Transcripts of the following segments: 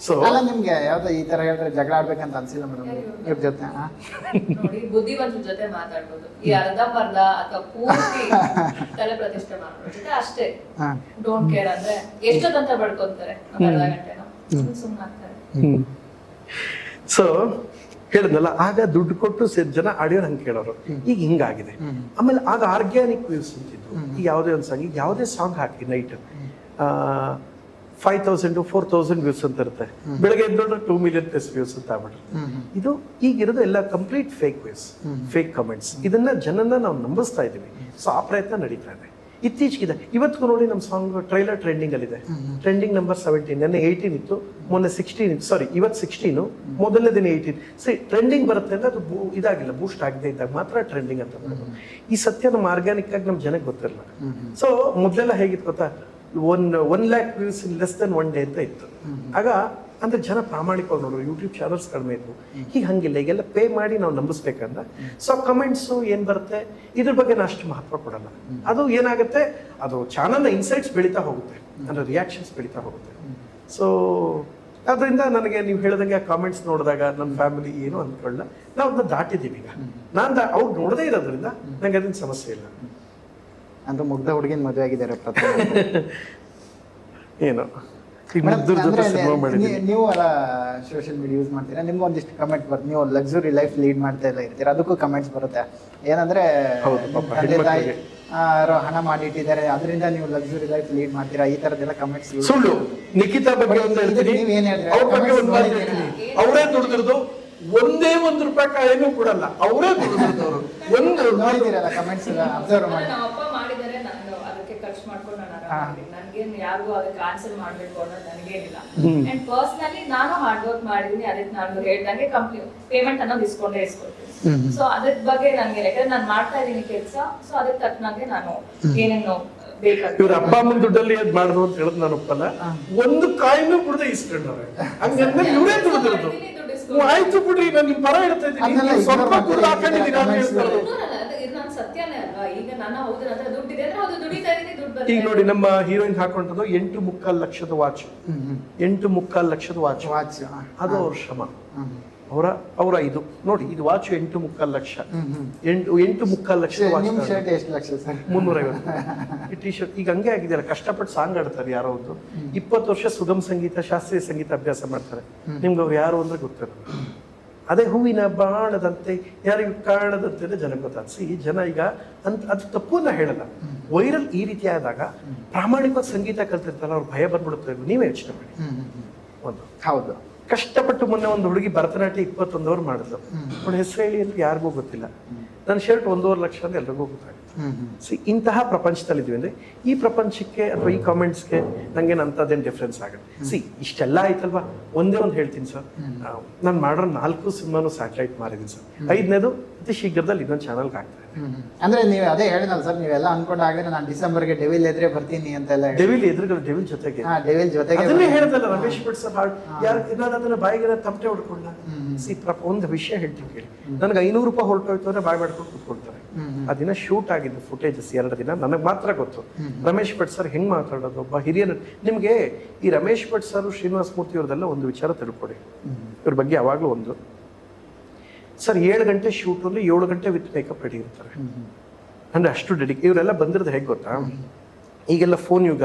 So ಅಲ್ಲ ನಿಮ್ಗೆ ಯಾವ್ದು ಈ ತರ ಹೇಳಿದ್ರೆ ಜಗಳ ಆಡ್ಬೇಕಂತ ಅನ್ಸಿಲ್ಲ ಮೇಡಮ್ ಇವ್ರ ಜೊತೆ ನೋಡಿ ಬುದ್ಧಿವಂತರ ಜೊತೆ ಮಾತಾಡ್ಬೋದು. ಈ ಅರ್ಧಂಬರ್ಧ ಅಥವಾ ಪೂರ್ತಿ ತಲೆ ಪ್ರತಿಷ್ಠೆ ಮಾಡ್ಬೋದು ಅಷ್ಟೇ. ಡೋಂಟ್ ಕೇರ್ ಅಂದ್ರೆ ಎಷ್ಟೊತ್ತಂತ ಬಡ್ಕೊಂತಾರೆ, ಅರ್ಧ ಗಂಟೆನೋ ಸುಮ್ಮನಾಗ್ತಾರೆ. ಸೊ ಹೇಳಿದ್ನಲ್ಲ, ಆಗ ದುಡ್ಡು ಕೊಟ್ಟು ಜನ ಆಡಿಯೋ ಹಂಗೆ ಕೇಳೋರು. ಈಗ ಹಿಂಗಾಗಿದೆ. ಆಮೇಲೆ ಆಗ ಆರ್ಗ್ಯಾನಿಕ್ ವ್ಯೂಸ್ ಅಂತಿದ್ರು. ಈಗ ಯಾವುದೇ ಒಂದು ಸಾಂಗ್, ಈಗ ಯಾವುದೇ ಸಾಂಗ್ ಹಾಕಿ ನೈಟ್ 5,000 4,000 ವ್ಯೂಸ್ ಅಂತ ಇರುತ್ತೆ. ಬೆಳಗ್ಗೆ ಎದ್ದೋಡ್ರೆ 2 million ಪ್ಲಸ್ ವ್ಯೂಸ್ ಅಂತ ಆಗ್ಬಿಟ್ರೆ. ಇದು ಈಗಿರೋದು ಎಲ್ಲ complete fake views, fake comments. ಇದನ್ನ ಜನನ ನಾವು ನಂಬಿಸ್ತಾ ಇದೀವಿ. ಸೊ ಆ ಪ್ರಯತ್ನ ನಡೀತಾ ಇದೆ. ಇತ್ತೀಚೆಗಿದೆ. ಇವತ್ತಿಗೂ ನೋಡಿ ನಮ್ಮ ಸಾಂಗ್ ಟ್ರೈಲರ್ ಟ್ರೆಂಡಿಂಗ್ ಅಲ್ಲಿದೆ. Trending number 17. ನೆನ್ನೆ 18 ಇತ್ತು, ಮೊನ್ನೆ 16 ಇತ್ತು. ಸಾರಿ, ಇವತ್ತು 16, ಮೊದಲನೇ ದಿನ 18. ಸರಿ, ಟ್ರೆಂಡಿಂಗ್ ಬರುತ್ತೆ ಅಂದ್ರೆ ಅದು ಇದಾಗಿಲ್ಲ, ಬೂಸ್ಟ್ ಆಗದೆ ಇದ್ದಾಗ ಮಾತ್ರ ಟ್ರೆಂಡಿಂಗ್ ಅಂತ ಬರೋದು. ಈ ಸತ್ಯ ನಮ್ಮ ಆರ್ಗ್ಯಾನಿಕ್ ಆಗಿ ನಮ್ಮ ಜನಕ್ಕೆ ಗೊತ್ತಿರಲ್ಲ. ಸೊ ಮೊದಲೆಲ್ಲ ಹೇಗಿತ್ತು ಗೊತ್ತಾ, 1 lakh ವ್ಯೂಸ್ ಇನ್ ಲೆಸ್ ದೆನ್ 1 day ಅಂತ ಇತ್ತು. ಆಗ ಅಂದ್ರೆ ಜನ ಪ್ರಾಮಾಣಿಕವಾಗಿ ನೋಡೋರು. ಯೂಟ್ಯೂಬ್ ಚಾನಲ್ಸ್ ಕಡಿಮೆ ಇತ್ತು. ಈಗ ಹಂಗಿಲ್ಲ. ಈಗೆಲ್ಲ ಪೇ ಮಾಡಿ ನಾವು ನಂಬಿಸ್ಬೇಕಂದ್ರೆ ಸೊ ಕಮೆಂಟ್ಸು ಏನ್ ಬರುತ್ತೆ ಇದ್ರ ಬಗ್ಗೆ ನಾನು ಅಷ್ಟು ಮಹತ್ವ ಕೊಡಲ್ಲ. ಅದು ಏನಾಗುತ್ತೆ, ಅದು ಚಾನಲ್ನ ಇನ್ಸೈಟ್ಸ್ ಬೆಳೀತಾ ಹೋಗುತ್ತೆ, ಅಂದ್ರೆ ರಿಯಾಕ್ಷನ್ಸ್ ಬೆಳೀತಾ ಹೋಗುತ್ತೆ. ಸೊ ಅದರಿಂದ ನನಗೆ ನೀವು ಹೇಳಿದಂಗೆ ಕಾಮೆಂಟ್ಸ್ ನೋಡಿದಾಗ ನನ್ನ ಫ್ಯಾಮಿಲಿ ಏನು ಅಂದ್ಕೊಳ್ಳ, ನಾವು ಅದನ್ನ ದಾಟಿದ್ದೀವಿ. ಈಗ ನಾನು ಅವ್ರು ನೋಡದೇ ಇರೋದ್ರಿಂದ ನಂಗೆ ಅದನ್ನ ಸಮಸ್ಯೆ ಇಲ್ಲ. ಅಂದ್ರೆ ಮುಗ್ಧ ಹುಡುಗಿನ ಮದುವೆ ಆಗಿದ್ದಾರೆ ಏನು ನೀವು ಅಲ್ಲ ಸೋಷಿಯಲ್ ಮೀಡಿಯಾ ಯೂಸ್ ಮಾಡ್ತೀರಾ, ನಿಮ್ಗೆ ಒಂದಿಷ್ಟು ಕಮೆಂಟ್ ಬರುತ್ತೆ. ನೀವು ಲಕ್ಸುರಿ ಲೈಫ್ ಲೀಡ್ ಮಾಡ್ತಾ ಎಲ್ಲ ಇರ್ತೀರಾ, ಅದಕ್ಕೂ ಕಮೆಂಟ್ಸ್ ಬರುತ್ತೆ. ಏನಂದ್ರೆ ತಂದೆ ತಾಯಿ ಹಣ ಮಾಡಿಟ್ಟಿದ್ದಾರೆ, ಅದರಿಂದ ನೀವು ಲಕ್ಸುರಿ ಲೈಫ್ ಲೀಡ್ ಮಾಡ್ತೀರಾ, ಈ ತರದೆಲ್ಲ ಕಮೆಂಟ್ಸ್. ಸುಳ್ಳು. ನಿಖಿತಾ ಬಗ್ಗೆ ಒಂದು ಹೇಳ್ತೀನಿ, ನೀವೇನ್ ಅವರೇ ದುಡಿದಿರೋದು ಒಂದೇ ₹1 ಕಾಯಿನೂ ಕೊಡಲ್ಲ, ಅವರೇ ದುಡಿದಿರೋರು. ಒಂದು ನೋಡಿದಿರಲ್ಲ ಕಮೆಂಟ್ಸ್ ಅಬ್ಸರ್ವ್ ಮಾಡಿ. ನಮ್ಮ ಅಪ್ಪ ಮಾಡಿದರೆ ನಾನು ಅದಕ್ಕೆ ಖರ್ಚು ಮಾಡ್ಕೊಂಡು ನಾನು ಆರಾಮಾಗಿದ್ದೀನಿ. ನನಗೇನು ಯಾರಿಗೂ ಅದಕ್ಕೆ ಆನ್ಸರ್ ಮಾಡಬೇಕು ಅನ್ನೋದು ನನಗೇನಿಲ್ಲ. ಅಂಡ್ ಪರ್ಸನಲಿ ನಾನು ಹಾರ್ಡ್ ವರ್ಕ್ ಮಾಡಿದೀನಿ. ಅದಕ್ಕೆ ನಾನು ಹೇಳ್ದಂಗೆ ಪೇಮೆಂಟ್ ಅನ್ನೋದು ಇಸ್ಕೊಳ್ತೀನಿ. ಸೊ ಅದ್ರ ಬಗ್ಗೆ ನನಗೆ, ಯಾಕಂದ್ರೆ ನಾನು ಮಾಡ್ತಾ ಇದ್ದೀನಿ ಕೆಲಸ, ಸೊ ಅದಕ್ಕೆ ತಕ್ಕನಾಗೆ ನಾನು ಏನೇನು ಬೇಕಾಗ್ತದೆ. ಇವ್ರ ಅಪ್ಪ ಅಮ್ಮನ ದುಡ್ಡಲ್ಲಿ ಅದ್ ಮಾಡಿದ್ರು ಅಂತ ಹೇಳದ್ ನಾನು ಒಪ್ಪಲ್ಲ. ಒಂದು ಕಾಯಿನೂ ಬಿಡದೆ ಇಸ್ಕೊಂಡವ್ರೆ. ಹಂಗಂದ್ರೆ ಇವರೇ ದುಡ್ದಿರೋದು. ಆಯ್ತು ಬಿಡ್ರಿ, ನಾನು ನಿಮ್ ಪರ ಹೇಳ್ತಾ ಇದ್ದೀನಿ. ಸ್ವಲ್ಪ ದುಡ್ಡು ಹಾಕೊಂಡಿದ್ದೀನಿ ಅಂತ ಹೇಳ್ತಾರೆ. ನಾನು ಸತ್ಯನೇ ಅಲ್ವಾ. ಈಗ ನಾನು ಹೌದು ಅಂದ್ರೆ ದುಡ್ಡಿದೆ ಅಂದ್ರೆ ಅದು ದುಡಿತಾ ಇದೀನಿ, ದುಡ್ಡು. ಈಗ ನೋಡಿ, ನಮ್ಮ ಹೀರೋಯಿನ್ ಹಾಕೊಂಡದ್ದು 8.25 ಲಕ್ಷದ ವಾಚ್. 8.25 ಲಕ್ಷದ ವಾಚ್. ಅದು ಅವ್ರ ಶ್ರಮ, ಅವರ ಇದು ನೋಡಿ. ಇದು ವಾಚ್ 8.25 ಲಕ್ಷ. 8.25 ಲಕ್ಷದ ವಾಚ್. 350 T shirt. ಈಗ ಹಂಗೆ ಆಗಿದೆಯಲ್ಲ, ಕಷ್ಟಪಟ್ಟು ಸಾಂಗ್ ಆಡ್ತಾರೆ ಯಾರೋ ಒಂದು. 20 ವರ್ಷ ಸುಗಮ ಸಂಗೀತ, ಶಾಸ್ತ್ರೀಯ ಸಂಗೀತ ಅಭ್ಯಾಸ ಮಾಡ್ತಾರೆ. ನಿಮ್ಗೆ ಅವ್ರು ಯಾರು ಅಂದ್ರೆ ಗೊತ್ತಿರಲ್ಲ. ಅದೇ ಹೂವಿನ ಬಾಣದಂತೆ ಯಾರಿಗೂ ಕಾಣದಂತೆ ಜನಕ್ಕೆ ಗೊತ್ತಾಗ್ಸಿ. ಈ ಜನ ಈಗ ಅದು ತಪ್ಪು ನಾ ಹೇಳಲ್ಲ. ವೈರಲ್ ಈ ರೀತಿ ಆದಾಗ ಪ್ರಾಮಾಣಿಕವಾಗಿ ಸಂಗೀತ ಕಲ್ತಿರ್ತಾರ, ಅವ್ರು ಭಯ ಬಂದ್ಬಿಡುತ್ತೆ. ನೀವೇ ಯೋಚನೆ ಮಾಡಿ. ಒಂದು ಹೌದು, ಕಷ್ಟಪಟ್ಟು ಮೊನ್ನೆ ಒಂದು ಹುಡುಗಿ ಭರತನಾಟ್ಯ 21 ಅವರ್ ಮಾಡಿದ್ರು. ಅವಳ ಹೆಸರು ಹೇಳಿ ಅಂತ ಯಾರಿಗೂ ಗೊತ್ತಿಲ್ಲ. ನನ್ನ ಶರ್ಟ್ 1.5 ಲಕ್ಷ ಅಂತ ಎಲ್ರಿಗೂ ಗೊತ್ತಾಗುತ್ತೆ. ಇಂತಹ ಪ್ರಪಂಚದಲ್ಲಿ ಇದೀವಿ ಅಂದ್ರೆ ಈ ಪ್ರಪಂಚಕ್ಕೆ ಅಥವಾ ಈ ಕಾಮೆಂಟ್ಸ್ಗೆ ನಂಗೇನು ಅಂತದೇನು ಡಿಫ್ರೆನ್ಸ್ ಆಗುತ್ತೆ. ಇಷ್ಟೆಲ್ಲ ಆಯ್ತಲ್ವಾ. ಒಂದೇ ಒಂದು ಹೇಳ್ತೀನಿ ಸರ್, ನಾನು ಮಾಡಿರೋ 4 ಸಿನಿಮಾನು ಸ್ಯಾಟಲೈಟ್ ಮಾರಿದ್ದೀನಿ ಸರ್. 5ನೇದು ಅತಿ ಶೀಘ್ರದಲ್ಲಿ ಇನ್ನೊಂದು ಚಾನಲ್ಗೆ ಆಗ್ತಾ ಇದೆ. ಅಂದ್ರೆ ನೀವು ಅದೇ ಹೇಳಿದ್ನಲ್ಲ ಸರ್, ನೀವೆಲ್ಲ ಅನ್ಕೊಂಡಾಗ ನಾನು ಡಿಸೆಂಬರ್ಗೆ ಡೆವಿಲ್ ಎದುರೇ ಬರ್ತೀನಿ ಅಂತೆಲ್ಲ. ಡೆವಿಲ್ ಎದುರುಗಡೆ, ಡೆವಿಲ್ ಜೊತೆಗೆ, ಡೆವಿಲ್ ಜೊತೆಗೆ ಅದನ್ನೇ ಹೇಳಿದಲ್ಲ ರಮೇಶ್ ಭಟ್ ಸರ್. ಯಾರು ನಾನು ಅದನ್ನ ಬಾಯಿಗೆ ತಮಟೆ ಹೊಡ್ಕೊಂಡ. ಒಂದು ವಿಷಯ ಹೇಳ್ತೀನಿ ಕೇಳಿ. ನನಗೆ ₹500 ಹೊರಟೋಯ್ತು ಅಂದ್ರೆ ಬಾಯ್ ಮಾಡ್ಕೊಂಡು ಕೂತ್ಕೊಳ್ತಾರೆ. ಆ ದಿನ ಶೂಟ್ ಆಗಿದ್ದು ಫುಟೇಜಸ್ 2 ದಿನ ನನಗೆ ಮಾತ್ರ ಗೊತ್ತು. ರಮೇಶ್ ಭಟ್ ಸರ್ ಹೆಂಗ್ ಮಾತಾಡೋದು, ಒಬ್ಬ ಹಿರಿಯ. ನಿಮ್ಗೆ ಈ ರಮೇಶ್ ಭಟ್ ಸರ್, ಶ್ರೀನಿವಾಸ ಮೂರ್ತಿ ಅವ್ರದೆಲ್ಲ ಒಂದು ವಿಚಾರ ತಿಳ್ಕೊಡಿ. ಇವ್ರ ಬಗ್ಗೆ ಯಾವಾಗ್ಲೂ ಒಂದು ಸರ್, 7 ಗಂಟೆ ಶೂಟ್ ಅಲ್ಲಿ 7 ಗಂಟೆ ವಿತ್ ಮೇಕಪ್ ರೆಡಿ ಇರ್ತಾರೆ. ಅಂದ್ರೆ ಅಷ್ಟು ಇವರೆಲ್ಲ ಬಂದಿರೋದು ಹೇಗೆ ಗೊತ್ತಾ, ಈಗೆಲ್ಲ ಫೋನ್ ಯುಗ.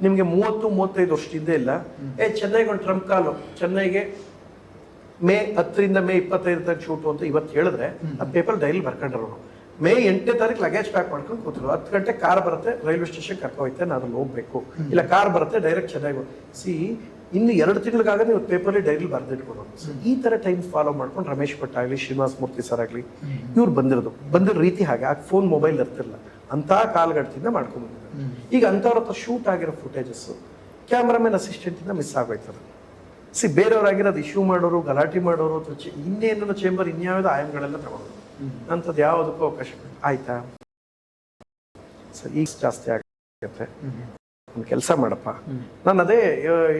ನಿಮ್ಗೆ 30-35 ವರ್ಷದಿಂದ ಇಲ್ಲ, ಚೆನ್ನೈಗೆ ಒಂದು ಟ್ರಂಪ್ ಕಾಲು, ಚೆನ್ನೈಗೆ ಮೇ 10ರಿಂದ ಮೇ 25 ತನಕ ಶೂಟು ಅಂತ ಇವತ್ತು ಹೇಳಿದ್ರೆ ಆ ಪೇಪರ್ ಡೈಲಿ ಬರ್ಕೊಂಡ್ರು. ಮೇ 8ನೇ ತಾರೀಕು ಲಗೇಜ್ ಪ್ಯಾಕ್ ಮಾಡ್ಕೊಂಡು ಕೂತರು. 10 ಗಂಟೆ ಕಾರ್ ಬರುತ್ತೆ, ರೈಲ್ವೆ ಸ್ಟೇಷನ್ ಕರ್ಕೋಯ್ತೆ, ನಾನು ಅದ್ರಲ್ಲಿ ಹೋಗ್ಬೇಕು. ಇಲ್ಲ ಕಾರ್ ಬರುತ್ತೆ ಡೈರೆಕ್ಟ್ ಚೆನ್ನೈಗೆ. ಇನ್ನು 2 ತಿಂಗಳಿಗಾಗ ನೀವು ಪೇಪರ್ಲಿ ಡೈರಿ ಬರ್ದಿಟ್ಕೊಡೋದು. ಈ ತರ ಟೈಮ್ ಫಾಲೋ ಮಾಡ್ಕೊಂಡು ರಮೇಶ್ ಭಟ್ ಆಗಲಿ, ಶ್ರೀನಿವಾಸ ಮೂರ್ತಿ ಸರ್ ಆಗಲಿ, ಇವ್ರು ಬಂದಿರೋ ರೀತಿ ಹಾಗೆ. ಆಗ ಫೋನ್ ಮೊಬೈಲ್ ಇರ್ತಿಲ್ಲ, ಅಂತ ಕಾಲ್ಗಡ್ತಿಂದ ಮಾಡ್ಕೊಂಡು ಬಂದಿದ್ದಾರೆ. ಈಗ ಅಂಥವ್ರ ಹತ್ರ ಶೂಟ್ ಆಗಿರೋ ಫುಟೇಜಸ್ ಕ್ಯಾಮ್ರಾಮನ್ ಅಸಿಸ್ಟೆಂಟ್ ಇಂದ ಮಿಸ್ ಆಗೋಯ್ತದೆ. ಬೇರೆಯವ್ರಾಗಿರೋದು ಇಶ್ಯೂ ಮಾಡೋರು, ಗಲಾಟೆ ಮಾಡೋರು, ಇನ್ನೇನೋ ಚೇಂಬರ್ ಇನ್ಯಾವುದೋ ಆಯಂಗಳೆಲ್ಲ ತಗೊಳ್ಳೋದು. ಅಂಥದ್ದು ಯಾವುದಕ್ಕೂ ಅವಕಾಶ ಆಯ್ತಾ ಸರ್. ಈಗ ಜಾಸ್ತಿ ಆಗುತ್ತೆ. ಒಂದು ಕೆಲಸ ಮಾಡಪ್ಪ. ನಾನು ಅದೇ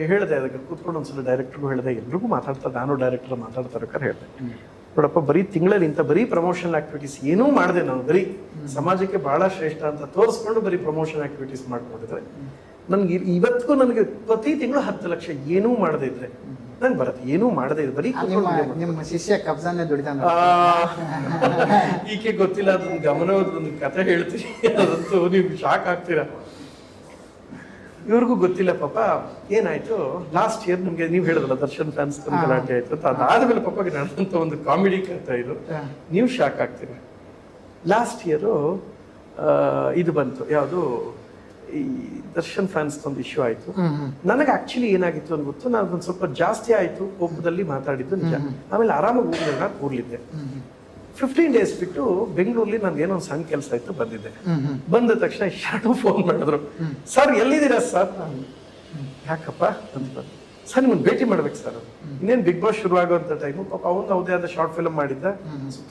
ಹೇಳಿದೆ, ಅದಕ್ಕೆ ಕೂತ್ಕೊಂಡು ಒಂದ್ಸಲ ಡೈರೆಕ್ಟರ್ಗೂ ಹೇಳಿದೆ, ಎಲ್ರಿಗೂ ಮಾತಾಡ್ತಾರೆ. ನಾನು ಡೈರೆಕ್ಟರ್ ಮಾತಾಡ್ತಾರೆ ಹೇಳಿದೆ, ನೋಡಪ್ಪ, ಬರೀ ತಿಂಗಳಲ್ಲಿ ಇಂಥ ಬರೀ ಪ್ರಮೋಷನಲ್ ಆಕ್ಟಿವಿಟೀಸ್ ಏನೂ ಮಾಡಿದೆ ನಾನು. ಬರೀ ಸಮಾಜಕ್ಕೆ ಬಹಳ ಶ್ರೇಷ್ಠ ಅಂತ ತೋರಿಸ್ಕೊಂಡು ಬರೀ ಪ್ರಮೋಷನ್ ಆಕ್ಟಿವಿಟೀಸ್ ಮಾಡ್ಕೊಂಡಿದ್ರೆ ನನ್ಗೆ ಇವತ್ತಿಗೂ ನನಗೆ ಪ್ರತಿ ತಿಂಗಳು 10 ಲಕ್ಷ ಏನೂ ಮಾಡದೇ ಇದ್ರೆ ನಂಗೆ ಬರುತ್ತೆ, ಏನೂ ಮಾಡದೇ ಇದ್ರೆ ಬರೀ ನಿಮ್ಮ ಶಿಷ್ಯ ಕಬ್ಜಾನೆ ದುಡಿತಾನೆ. ಈಕೆ ಗೊತ್ತಿಲ್ಲ, ಅದೊಂದು ಗಮನವಾದೊಂದು ಕಥೆ ಹೇಳ್ತೀನಿ, ಅದಂತೂ ನೀವು ಶಾಕ್ ಆಗ್ತೀರಾ. ಇವ್ರಿಗೂ ಗೊತ್ತಿಲ್ಲ ಪಾಪ ಏನಾಯ್ತು. ಲಾಸ್ಟ್ ಇಯರ್ ನಮ್ಗೆ ನೀವು ಹೇಳಿದ್ರಲ್ಲ ದರ್ಶನ್ ಫ್ಯಾನ್ಸ್ ಗಲಾಟೆ ಆಯ್ತು ಅಂತ, ಅದಾದ್ಮೇಲೆ ಪಾಪ ನಡೆದಂತ ಒಂದು ಕಾಮಿಡಿ ಕಥೆ ಇದು, ನೀವು ಶಾಕ್ ಆಗ್ತೀರಾ. ಲಾಸ್ಟ್ ಇಯರು ಇದು ಬಂತು, ಯಾವುದು ಈ ದರ್ಶನ್ ಫ್ಯಾನ್ಸ್ ಒಂದು ಇಶ್ಯೂ ಆಯ್ತು. ನನಗೆ ಆಕ್ಚುಲಿ ಏನಾಗಿತ್ತು ಅಂತ ಗೊತ್ತು, ನಾನು ಒಂದು ಸ್ವಲ್ಪ ಜಾಸ್ತಿ ಆಯ್ತು ಕೋಪದಲ್ಲಿ ಮಾತಾಡಿದ್ದು ನಿಜ. ಆಮೇಲೆ ಆರಾಮಾಗಿ ಊರ್ಲಿಲ್ಲ, ಕೂರ್ಲಿದ್ದೆ. 15 days ಬಿಟ್ಟು ಬೆಂಗಳೂರಲ್ಲಿ ನನ್ಗೆ ಏನೋ ಒಂದು ಸಣ್ಣ ಕೆಲಸ ಆಯ್ತು, ಬಂದಿದ್ದೆ. ಬಂದ ತಕ್ಷಣ ಯಾರೋ ಫೋನ್ ಮಾಡಿದ್ರು, ಸರ್ ಎಲ್ಲಿದ್ದೀರಾ ಸರ್? ಯಾಕಪ್ಪ ಅಂತ. ಸರ್ ನಿಮ್ಮನ್ನು ಭೇಟಿ ಮಾಡ್ಬೇಕು ಸರ್. ಇನ್ನೇನು ಬಿಗ್ ಬಾಸ್ ಶುರು ಆಗುವಂತ ಟೈಮು, ಪಾಪ ಅವನು ಯಾವುದೇ ಆದ ಶಾರ್ಟ್ ಫಿಲ್ಮ್ ಮಾಡಿದ್ದ,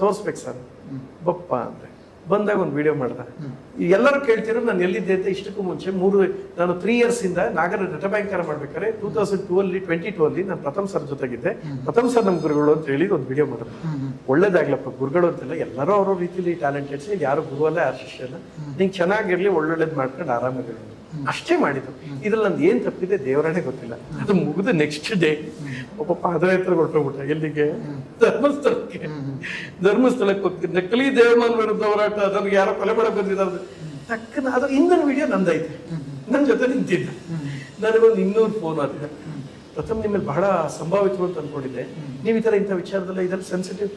ತೋರಿಸ್ಬೇಕು ಸರ್. ಬಪ್ಪ ಅಂದ್ರೆ ಬಂದಾಗ ಒಂದು ವಿಡಿಯೋ ಮಾಡ್ದ. ಎಲ್ಲರೂ ಕೇಳ್ತಿರೋ ನಾನು ಎಲ್ಲಿದ್ದೆ ಅಂತ. ಇಷ್ಟಕ್ಕೂ ಮುಂಚೆ ನಾನು 3 years ಇಂದ ನಾಗರ ನಟ ಬ್ಯಾಂಕರ್ ಮಾಡ್ಬೇಕಾದ್ರೆ 2022 ಅಲ್ಲಿ ನಾನು ಪ್ರಥಮ್ ಸರ್ ಜೊತೆಗಿದ್ದೆ. ಪ್ರಥಮ್ ಸರ್ ನಮ್ ಗುರುಗಳು ಅಂತ ಹೇಳಿ ಒಂದು ವಿಡಿಯೋ ಮಾಡಿದ್ರು. ಒಳ್ಳೇದಾಗ್ಲಪ್ಪ, ಗುರುಗಳು ಅಂತೆಲ್ಲ ಎಲ್ಲರೂ ಅವ್ರ ರೀತಿಲಿ ಟ್ಯಾಲೆಂಟೆಡ್ಸ್, ಯಾರು ಗುರು ಅಲ್ಲ ಯಾರು ಶಿಷ್ಯ ಅಲ್ಲ, ನಿಂಗೆ ಚೆನ್ನಾಗಿರ್ಲಿ, ಒಳ್ಳೊಳ್ಳೇದ್ ಮಾಡ್ಕೊಂಡು ಆರಾಮಾಗಿ ಅಷ್ಟೇ ಮಾಡಿದ್ದು. ಇದ್ರಲ್ಲಿ ನಂದು ಏನ್ ತಪ್ಪಿದೆ ದೇವರೇ ಗೊತ್ತಿಲ್ಲ. ಅದು ಮುಗಿದ ನೆಕ್ಸ್ಟ್ ಡೇ ಒಬ್ಬ ಪಾದಯಾತ್ರೆ ಹೊರಟೋಗ್ಬಿಟ್ಟ. ಎಲ್ಲಿಗೆ? ಧರ್ಮಸ್ಥಳಕ್ಕೆ. ಧರ್ಮಸ್ಥಳಕ್ಕೆ ಹೋಗ್ತೀನಿ, ನಕಲಿ ದೇವಮಾನ್ ವಿರುದ್ಧ ಹೋರಾಟ, ಅದನ್ನು ಯಾರೋ ಕೊಲೆ ಮಾಡಕ್ ಬಂದಿದ್ದಾರೆ ತಕ್ಕನ. ಅದು ಹಿಂದಿನ ವಿಡಿಯೋ ನಂದೈತೆ, ನನ್ನ ಜೊತೆ ನಿಂತಿದ್ದ. ನನಗೊಂದು 200 ಫೋನ್ ಆಗಿದೆ. ಪ್ರಥಮ್ ನಿಮ್ಮಲ್ಲಿ ಬಹಳ ಸಂಭಾವಿತರು ಅಂತ ಅನ್ಕೊಂಡಿದ್ದೆ, ನೀವು ಈ ತರ ಇಂಥ ವಿಚಾರದಲ್ಲ ಇದ್ರಲ್ಲಿ ಸೆನ್ಸಿಟಿವ್.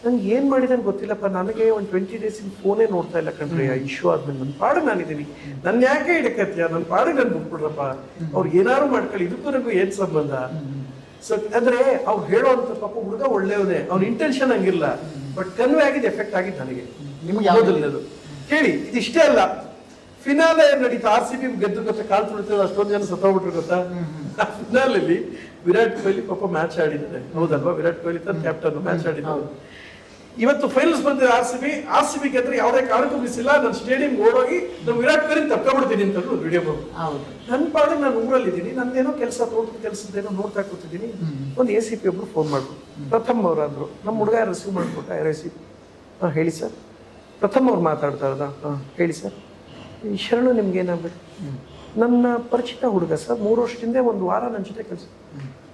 ನಂಗೆ ಏನ್ ಮಾಡಿದೆ ಅಂತ ಗೊತ್ತಿಲ್ಲಪ್ಪ. ನನಗೆ ಒಂದು 20 days ಫೋನೇ ನೋಡ್ತಾ ಇಲ್ಲ ಕಣ್ರಿ. ಆ ಇಶ್ಯೂ ಆದ್ಮೇಲೆ ನನ್ನ ಪಾಡಿಗೆ ನಾನಿದ್ದೀನಿ, ನನ್ನ ಯಾಕೆ ಹಿಡಕತ್ಯ, ನನ್ನ ಪಾಡಿಗೆ ನನ್ ಬಿಟ್ಬಿಡ್ರಪ್ಪ, ಅವ್ರು ಏನಾರು ಮಾಡ್ಕೊಳ್ಳಿ, ಇದಕ್ಕೂ ನನಗೂ ಏನ್ ಸಂಬಂಧ. ಸೊ ಅಂದ್ರೆ ಅವ್ರು ಹೇಳೋಂತ ಪಾಪ ಹುಡುಗ ಒಳ್ಳೆಯವನೇ, ಅವ್ನ ಇಂಟೆನ್ಷನ್ ಹಂಗಿಲ್ಲ, ಬಟ್ ಕನ್ವೆ ಆಗಿದ್ದು ಎಫೆಕ್ಟ್ ಆಗಿದ್ದು ನನಗೆ. ನಿಮ್ಗೆ ಯಾವುದಿಲ್ಲದು ಕೇಳಿ. ಇದಿಷ್ಟೇ ಅಲ್ಲ, ಫಿನಾಲೆ ನಡೀತಾ, RCB ಗೆದ್ದು ಗೊತ್ತಾ, ಕಾಲ್ ತುಳಿತದ ಅಷ್ಟೊಂದು ಜನ ಸತ್ತೋಗ್ಬಿಟ್ರು ಗೊತ್ತಾ. ಫಿನಾಲಲ್ಲಿ ವಿರಾಟ್ ಕೊಹ್ಲಿ ಪಾಪ ಮ್ಯಾಚ್ ಆಡಿದ್ದಾರೆ, ಹೌದಲ್ವಾ? ವಿರಾಟ್ ಕೊಹ್ಲಿ ತನ್ನ ಕ್ಯಾಪ್ಟನ್ ಮ್ಯಾಚ್ ಆಡಿದ್ದಾರೆ. ಇವತ್ತು ಫೈನಲ್ಸ್ ಬಂದಿದೆ RCB ಗೆದ್ರೆ ಯಾವುದೇ ಕಾರಣಕ್ಕೂ ಮಿಸ್ ಇಲ್ಲ, ನಾನು ಸ್ಟೇಡಿಯಂ ಓಡೋಗಿ ನಾವು ವಿರಾಟ್ ಕೊಹ್ಲಿ ತಪ್ಕೊಂಡ್ಬಿಡ್ತೀನಿ ಅಂತ ಒಂದು ವಿಡಿಯೋ ಬಂದು. ನನ್ನ ಪಾಡಿಗೆ ನಾನು ಊರಲ್ಲಿದ್ದೀನಿ, ನಂದೇನೋ ಕೆಲಸ, ತೋಟದ ಕೆಲಸದ್ದೇನೋ ನೋಡ್ತಾ ಕೂತಿದ್ದೀನಿ. ಒಂದು ACP ಒಬ್ರು ಫೋನ್ ಮಾಡ್ರು, ಪ್ರಥಮ್ ಅವ್ರು ಅಂದ್ರು. ನಮ್ಮ ಹುಡುಗ ರಿಸೀವ್ ಮಾಡ್ಕೊಟ್ಟ, ACP. ಹೇಳಿ ಸರ್. ಪ್ರಥಮ್ ಅವ್ರು ಮಾತಾಡ್ತಾ ಇರೋದಾ? ಹೇಳಿ ಸರ್. ಈ ಶರಣು ನಿಮ್ಗೆ ಏನಾಗ್ಬೇಕು? ನನ್ನ ಪರಿಚಿತ ಹುಡುಗ ಸರ್, 3 ವರ್ಷದಿಂದ 1 ವಾರ ನನ್ನ ಜೊತೆ ಕೆಲಸ.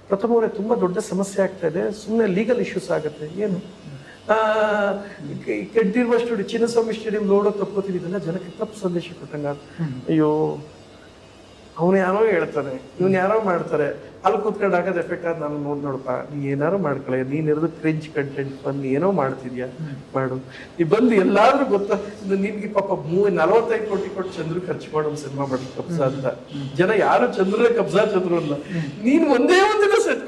ಪ್ರಥಮ ಅವರೇ ತುಂಬಾ ದೊಡ್ಡ ಸಮಸ್ಯೆ ಆಗ್ತಾ ಇದೆ, ಸುಮ್ಮನೆ ಲೀಗಲ್ ಇಶ್ಯೂಸ್ ಆಗುತ್ತೆ. ಏನು? ಕೆಟ್ಟಿರುವ ಚಿನ್ನಸ್ವಾಮಿ ಸ್ಟೇಡಿಯಂ ನೋಡೋ ತಪ್ಪೋತಿದ್ದಲ್ಲ, ಜನಕ್ಕೆ ತಪ್ಪು ಸಂದೇಶ ಕೊಟ್ಟಂಗ. ಅಯ್ಯೋ, ಅವನು ಯಾರೋ ಹೇಳ್ತಾನೆ, ಇವನ್ ಯಾರೋ ಮಾಡ್ತಾರೆ, ಅಲ್ಲಿ ಕೂತ್ಕೊಂಡು ಆಗೋದು ಎಫೆಕ್ಟ್ ಆದ. ನಾನು ನೋಡಪ್ಪ, ನೀ ಏನಾರು ಮಾಡ್ಕೊಳ್ಳಿ, ನೀನಿರೋದು ಕ್ರಿಂಜ್ ಕಂಟೆಂಟ್ ಬಂದು ಏನೋ ಮಾಡ್ತಿದ್ಯಾ ಮಾಡು. ನೀ ಬಂದು ಎಲ್ಲಾದ್ರೂ ಗೊತ್ತಾ, ನಿನ್ಗೆ ಪಾಪ 45 ಕೋಟಿ ಕೊಟ್ಟು ಚಂದ್ರು ಖರ್ಚು ಮಾಡೋ ಸಿನಿಮಾ ಮಾಡಿ ಕಬ್ಜಾ ಅಂತ. ಜನ ಯಾರು ಚಂದ್ರ ಕಬ್ಜಾ ಚಂದ್ರು ಅಲ್ಲ, ನೀನ್ ಒಂದೇ ಒಂದಿನ ಸೆಟ್